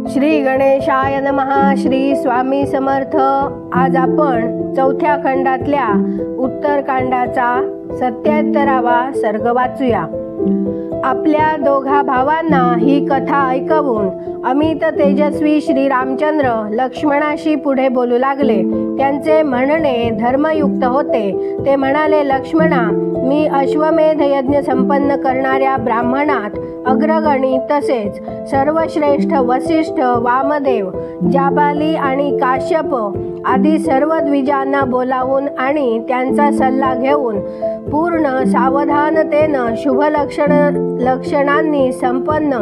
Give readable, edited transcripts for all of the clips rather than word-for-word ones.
श्री गणेशाय नमः. श्री स्वामी समर्थ. आज आपण चौथ्या खंडातल्या उत्तरकांडाचा 77वा सर्ग वाचूया. आपल्या दोघा भावांना ही कथा ऐकवून अमित तेजस्वी श्री रामचंद्र लक्ष्मणाशी पुढे बोलू लागले. त्यांचे म्हणणे धर्मयुक्त होते. ते म्हणाले, लक्ष्मणा, मी अश्वमेध यज्ञ संपन्न करणाऱ्या ब्राह्मणात अग्रगणी तसेच सर्वश्रेष्ठ वसिष्ठ, वामदेव, जाबाली आणि काश्यप आदी सर्व द्विजांना बोलावून आणि त्यांचा सल्ला घेऊन पूर्ण सावधानतेनं शुभ लक्षणांनी संपन्न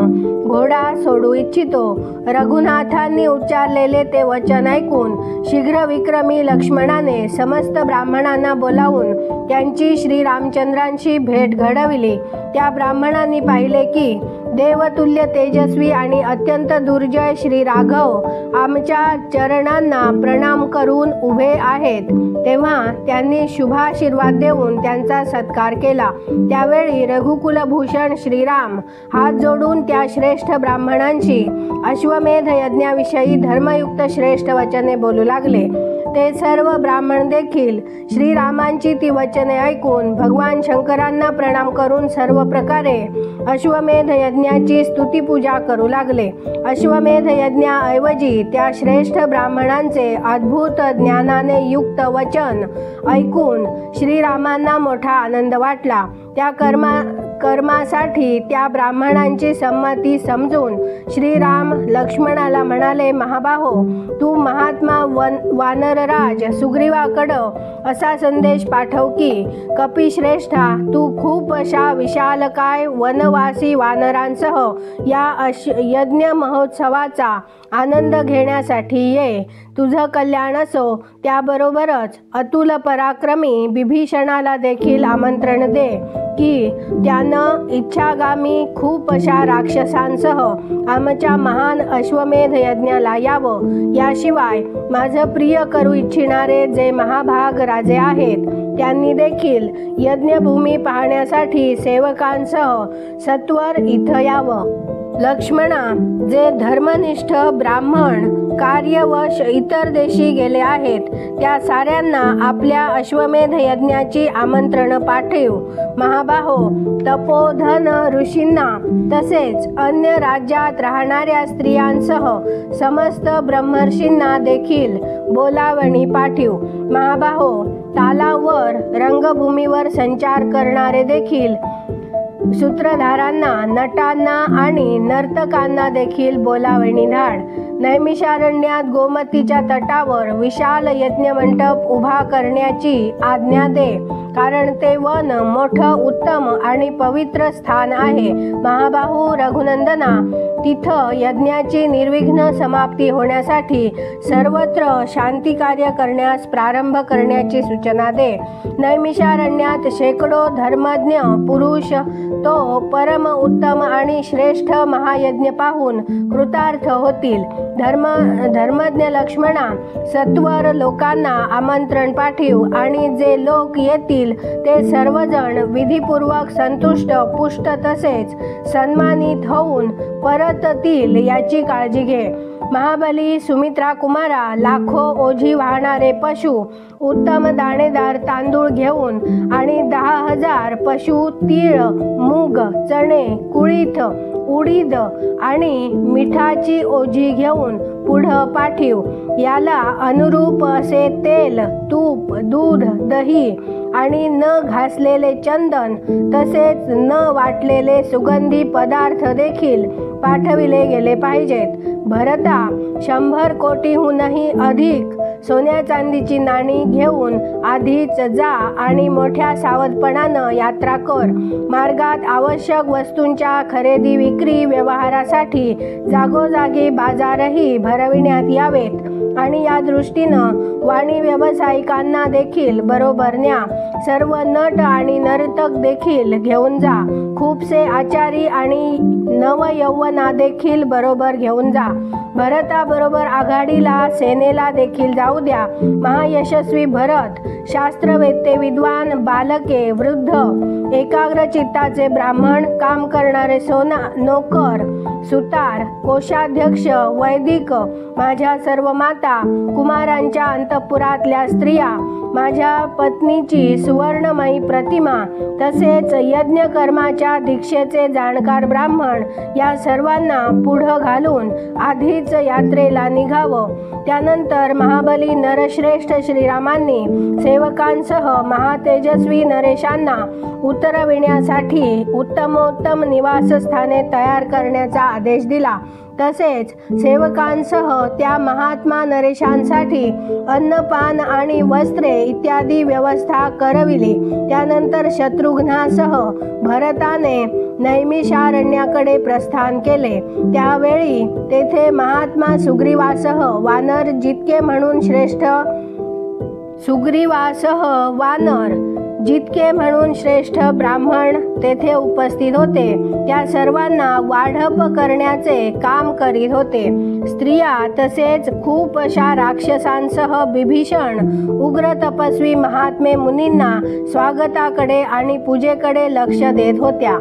घोडा सोडू इच्छितो. रघुनाथांनी उच्चारलेले ते वचन ऐकून शीघ्र विक्रमी लक्ष्मणाने समस्त ब्राह्मणांना बोलावून त्यांची श्री रामचंद्रांशी भेट घडविली. त्या ब्राह्मणांनी पाहिले की देवतुल्य तेजस्वी आणि अत्यंत दुर्जय श्री राघव आमच्या चरणांना प्रणाम करून उभे आहेत. तेव्हा त्यांनी शुभाशीर्वाद देऊन त्यांचा सत्कार केला. त्यावेळी रघुकुलभूषण श्रीराम हात जोडून त्या श्रेष्ठ ब्राह्मणांशी अश्वमेध यज्ञाविषयी धर्मयुक्त श्रेष्ठ वचने बोलू लागले. ते सर्व ब्राह्मण देखील श्रीरामांची ती वचने ऐकून भगवान शंकरांना प्रणाम करून सर्व प्रकारे अश्वमेध यज्ञाची स्तुतिपूजा करू लागले. अश्वमेध यज्ञाऐवजी त्या श्रेष्ठ ब्राह्मणांचे अद्भुत ज्ञानाने युक्त वचन ऐकून श्रीरामांना मोठा आनंद वाटला. त्या कर्मासाठी त्या ब्राह्मणांची संमती समजून श्रीराम लक्ष्मणाला म्हणाले, महाबाहो, तू महात्मा वानरराज सुग्रीवाकडं असा संदेश पाठव की, कपिश्रेष्ठा, तू खूप अशा विशालकाय वनवासी वानरांसह या यज्ञ महोत्सवाचा आनंद घेण्यासाठी ये. तुझं कल्याण असो. त्याबरोबरच अतुल पराक्रमी बिभीषणाला देखील आमंत्रण दे की त्यानं इच्छागामी खूप अशा राक्षसांसह आमच्या महान अश्वमेध यज्ञाला यावं. याशिवाय माझं प्रिय करू इच्छिणारे जे महाभाग राजे आहेत त्यांनी देखील यज्ञभूमी पाहण्यासाठी सेवकांसह सत्वर इथं यावं. लक्ष्मणा, जे धर्मनिष्ठ ब्राह्मण कार्यवश इतर देशी गेले आहेत त्या साऱ्यांना आपल्या अश्वमेध यज्ञाची आमंत्रण पाठव. महाबाहो, तपोधन ऋषींना तसेच अन्य राज्यात राहणाऱ्या स्त्रियांसह समस्त ब्रह्मर्षींना देखील बोलावणी पाठव. महाबाहो, तालावर रंगभूमीवर संचार करणारे देखील सूत्रधारांना, नटांना आणि नर्तकांना देखील बोलावणी धाड. नैमिषारण्यात गोमतीच्या तटावर विशाल यज्ञमंडप उभा करण्याची आज्ञा दे, कारण ते वन मोठं, उत्तम आणि पवित्र स्थान आहे. महाबाहू रघुनंदना, तिथं यज्ञाची निर्विघ्न समाप्ती होण्यासाठी सर्वत्र शांती कार्य करण्यास प्रारंभ करण्याची सूचना दे. नैमिषारण्यात शेकडो धर्मज्ञ पुरुष तो परम उत्तम आणि श्रेष्ठ महायज्ञ पाहून कृतार्थ होतील. धर्मज्ञ लक्ष्मणा, सत्वर लोकांना आमंत्रण पाठव आणि जे लोक येतील ते सर्वजण विधिपूर्वक संतुष्ट, पुष्ट तसेच सन्मानित होऊन परततील याची काळजी घे. महाबली सुमित्रा कुमारा, लाखो ओझी वाहणारे पशु, उत्तम दाणेदार तांदूळ घेऊन आणि 10,000 पशु तीळ, मूग, चणे, कुळीथ, उडीद आणि मिठाची ओझी घेऊन पुढं पाठव. याला अनुरूप असे तेल, तूप, दूध, दही आणि न घासलेले चंदन तसेच न वाटलेले सुगंधी पदार्थ देखील पाठविले गेले पाहिजेत. भरता, 100 कोटीहूनही अधिक सोन्या चांदीची नाणी घेऊन आधीच जा आणि मोठ्या सावधपणानं यात्रा कर. मार्गात आवश्यक वस्तूंच्या खरेदी विक्री व्यवहारासाठी जागोजागी बाजारही भरविण्यात यावेत आणि या दृष्टीनं वाणी व्यावसायिकांना देखील बरोबर न्या. सर्व नट आणि नर्तक देखील घेऊन जा. खूपसे आचारी आणि नवयौवना देखील बरोबर घेऊन जा. भरताबरोबर आघाडीला सेनेला देखील जाऊ द्या. महायशस्वी भरत, शास्त्रवेत्ते, विद्वान, बालके, वृद्ध, एकाग्र चित्ताचे ब्राह्मण, काम करणारे नोकर, सुतार, कोषाध्यक्ष, वैदिक, माझ्या सर्व माता, कुमारांच्या अंतःपुरातल्या स्त्रिया, माझ्या पत्नीची सुवर्णमयी प्रतिमा, तसेच यज्ञकर्माच्या दीक्षेचे जाणकार ब्राह्मण या सर्वांना पुढं घालून आधीच यात्रेला निघावं. त्यानंतर महाबली नरश्रेष्ठ श्रीरामांनी सेवकांसह महातेजस्वी नरेशांना उतरविण्यासाठी उत्तमोत्तम निवासस्थाने तयार करण्याचा आदेश दिला. तसेच सेवकांसह त्या महात्मा नरेशांसाठी अन्नपान आणि वस्त्रे इत्यादी व्यवस्था करविली. त्यानंतर शत्रुघ्नासह भरताने नैमिषारण्याकडे प्रस्थान केले. त्यावेळी तेथे महात्मा सुग्रीवासह वानर जितके म्हणून श्रेष्ठ ब्राह्मण तेथे उपस्थित होते. त्या सर्वांना वाढप करण्याचे काम करीत होते. स्त्रिया तसेच खूप अशा राक्षसांसह बिभीषण उग्र तपस्वी महात्मे मुनींना स्वागताकडे आणि पूजेकडे लक्ष देत होत्या.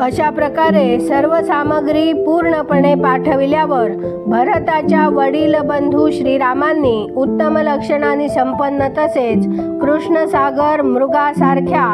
अशा प्रकारे सर्व सामग्री पूर्णपणे पाठविल्यावर भरताच्या वडील बंधू श्रीरामांनी उत्तम लक्षणांनी संपन्न तसेच कृष्णसागर मृगासारख्या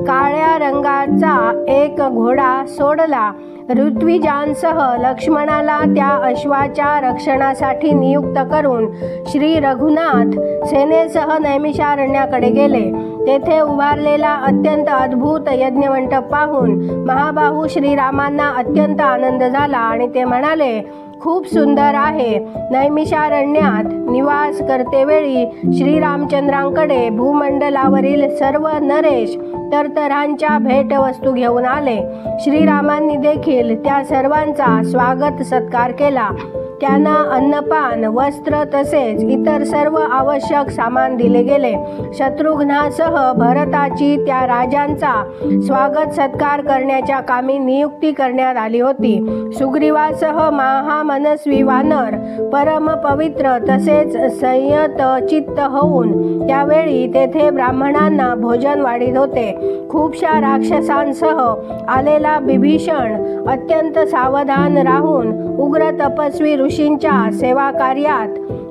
काळ्या रंगाचा एक घोडा सोडला. ऋत्विजांसह लक्ष्मणाला त्या अश्वाच्या रक्षणासाठी नियुक्त करून श्री रघुनाथ सेनेसह नैमिषारण्याकडे गेले. तेथे उभारलेला अत्यंत अद्भुत यज्ञमंडप पाहून महाबाहू श्रीरामांना अत्यंत आनंद झाला आणि ते म्हणाले, खूप सुंदर आहे. नैमिषारण्यात निवास करतेवेळी श्रीरामचंद्रांकडे भूमंडलावरील सर्व नरेश तरतऱ्हांच्या भेटवस्तू घेऊन आले. श्रीरामांनी देखील त्या सर्वांचा स्वागत सत्कार केला. त्यांना अन्नपान, वस्त्र तसेच इतर सर्व आवश्यक सामान दिले गेले. शत्रुघ्नासह भरताची त्या राजांचा स्वागत सत्कार करण्याच्या कामी नियुक्ती करण्यात आली होती. सुग्रीवासह महामनस्वी वानर परम पवित्र तसेच संयत चित्त होऊन त्यावेळी तेथे ब्राह्मणांना भोजन वाढीत होते. खूपशा राक्षसांसह आलेला बिभीषण अत्यंत सावधान राहून उग्र तपस्वी ऋषींच्या सेवा कार्यात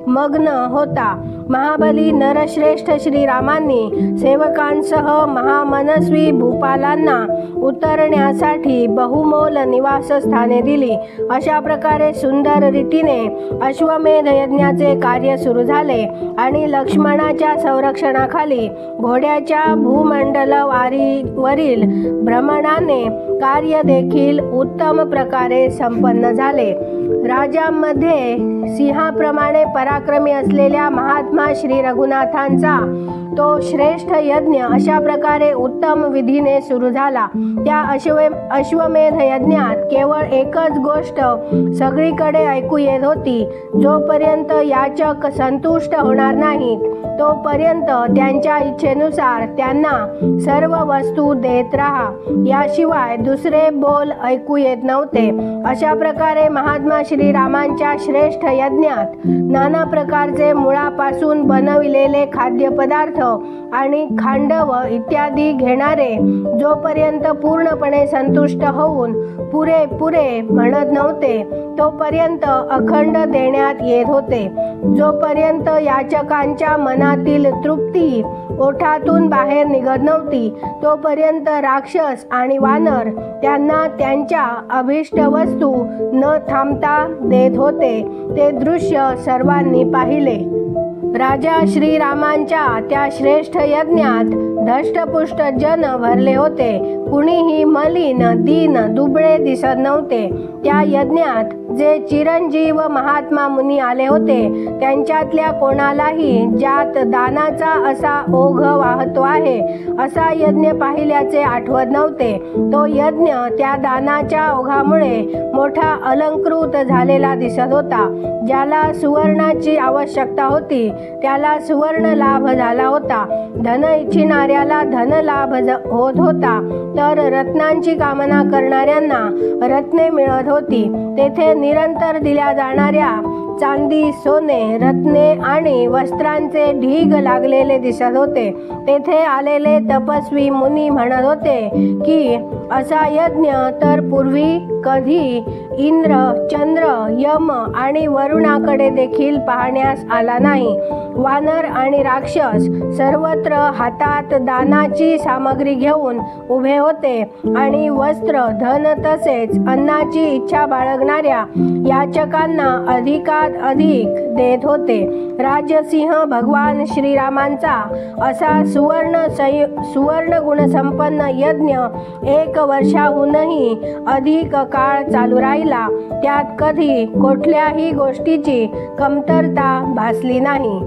मग्न होता. महाबली नरश्रेष्ठ श्रीरामांनी सेवकांसह महामनस्वी भूपालांना उतरण्यासाठी बहुमोल निवासस्थाने दिली. अशा प्रकारे सुंदर रीतीने अश्वमेध यज्ञाचे कार्य सुरू झाले आणि लक्ष्मणाच्या संरक्षणाखाली घोड्याच्या भूमंडलवारीवरील भ्रमणाने कार्य देखील उत्तम प्रकारे संपन्न झाले. राजांमध्ये सिंहाप्रमाणे पराक्रमी असलेल्या महात्मा श्री रघुनाथांचा तो श्रेष्ठ यज्ञ अशा प्रकारे उत्तम विधीने सुरू झाला. त्या अश्वमेध यज्ञात केवळ एकच गोष्ट सगळीकडे ऐकू येत होती. जोपर्यंत याचक संतुष्ट होणार नाहीत तोपर्यंत त्यांच्या इच्छेनुसार त्यांना सर्व वस्तू देत राहा, याशिवाय दुसरे बोल ऐकू येत नव्हते. अशा प्रकारे महात्मा श्रीरामांच्या श्रेष्ठ यज्ञात नाना प्रकारचे मुळापासून बनविलेले खाद्यपदार्थ आणि खांडव इत्यादी घेणारे जोपर्यंत पूर्णपणे संतुष्ट होऊन पुरे पुरे म्हणत नव्हते तोपर्यंत अखंड देण्यात येत होते. जोपर्यंत याचकांच्या मनातील तृप्ती ओठातून बाहेर निघत नव्हती तोपर्यंत राक्षस आणि वानर त्यांना त्यांच्या अभिष्ट वस्तू न थांबता देत होते. ते दृश्य सर्वांनी पाहिले. राजा श्रीरामांच्या त्या श्रेष्ठ यज्ञात धष्टपुष्ट जन भरले होते. कुणीही मलिन, दीन, दुबळे दिसत नव्हते. त्या यज्ञात जे चिरंजीव महात्मा मुनी आले होते त्यांच्यातल्या कोणालाही ज्यात दानाचा असा ओघ वाहतो आहे असा यज्ञ पाहिल्याचे आठवत नव्हते. तो यज्ञ त्या दानाच्या ओघामुळे मोठा अलंकृत झालेला दिसत होता. ज्याला सुवर्णाची आवश्यकता होती त्याला सुवर्ण लाभ झाला होता, धन इच्छिणाऱ्याला धन लाभ होत होता, तर रत्नांची कामना करणाऱ्यांना रत्ने मिळत होती. तेथे निरंतर दिल्या जाणाऱ्या चांदी, सोने, रत्ने आणि वस्त्रांचे ढीग लागलेले दिसत होते. तेथे आलेले तपस्वी मुनी म्हणत होते की असा यज्ञ तर पूर्वी कधी इंद्र, चंद्र, यम आणि वरुणाकडे देखील पाहण्यास आला नाही. वानर आणि राक्षस सर्वत्र हातात दानाची सामग्री घेऊन उभे होते आणि वस्त्र, धन तसेच अन्नाची इच्छा बाळगणाऱ्या याचकांना अधिकाधिक देत होते. राजसिंह भगवान श्रीरामांचा असा सुवर्ण गुणसंपन्न यज्ञ 1 वर्षाहूनही अधिक काळ चालू राहिला. त्यात कधी कुठल्याही गोष्टीची कमतरता भासली नाही.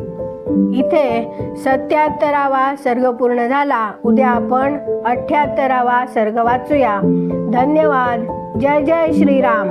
इथे 77वा सर्ग पूर्ण झाला. उद्या आपण 78वा सर्ग वाचूया. धन्यवाद. जय जय श्रीराम.